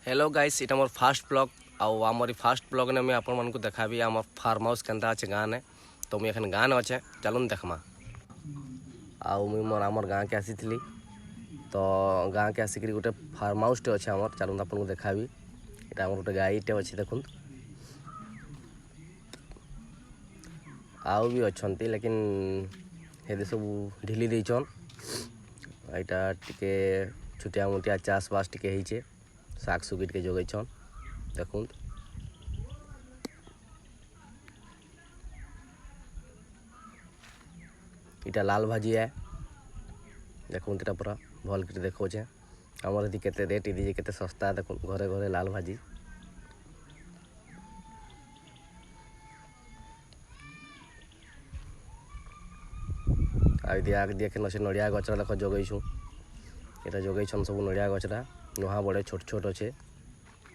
Hello guys, इटा मोर fast blog आउ Amri fast blog ने मैं आपण मन को देखाबी आम फार्म हाउस केनता अच्छे गाँ ने। तो मुझे एखन गाँ अच्छे चलून देखमा। आउ मुई मोर आमर गाँ के आसी तो गाँ के आसिक गोटे फार्म हाउस टे अच्छे आमर चलून आपन को देखाबी। इटा आमर गोटे गाईटे अच्छे देखुन आउ भी अच्छंती लेकिन हेदे सब ढिली देचन। यहाँ टिके छुटिया मुटिया चाष बास टिके ହେଇଛେ साग सुगी टिके जोगैछन देखुन। इटा लाल भाजी है देखुन, इटा पूरा भल कर देखोछे आमर यदि केते रेट यदि केते सस्ता देखुन घरे घरे लाल भाजी। आदि आग देखे न से नड़िया गचरा देख जोगैछु। इटा जोगैछन सब नड़िया गचरा नुहा बड़े छोट छोट अच्छे।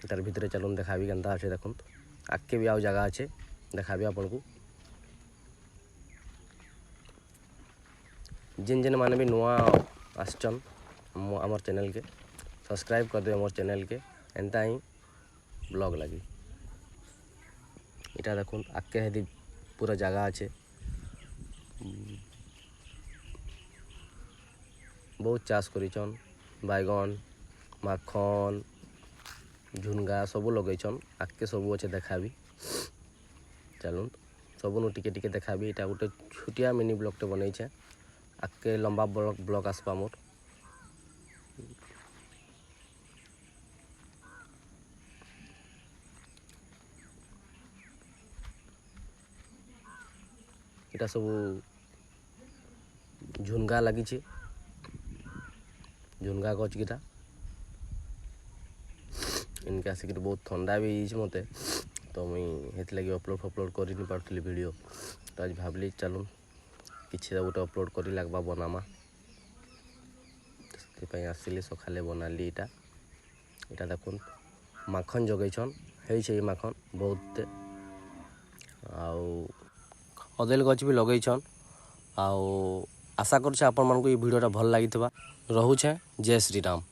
तार भितर चलून देखाबी केनता अच्छे देखुन। आगे भी आउ जगह अच्छे देखाबी आपन को। जिन जिन माने भी नुआ आसचन आमर चैनल के सब्सक्राइब कर दे आमर चैनल के एंता ही ब्लॉग लगी। इटा देखुन आगे हेदी पूरा जगह अच्छे बहुत चाष करिछन बैगन माखन झुनगा सबू लगैछन। आगे सबू अच्छे देखाबी चलून सबू टिके टिके देखाबी। इटा गोटे छोटिया मिनी ब्लॉग टे बनैछे आगे लंबा ब्लॉग आसपा मोर। इटा सब झुनगा लगी झुनगा गच गिटा इनके आसिक बहुत ठंडा भी मते तो मुई हेति लगी अपलोड कर नहीं पार्थी वीडियो। तो आज भावली चलून किसी गोटे अपलोड कर लगवा बनामा से आसिली सकाले बनाली। इटा देखुन माखन जोगैछन है माखन बहुत आउ अदेल गच भी लगैछन। आउ आशा कर भिडियोटा भल लगी। रोचे जय श्री राम।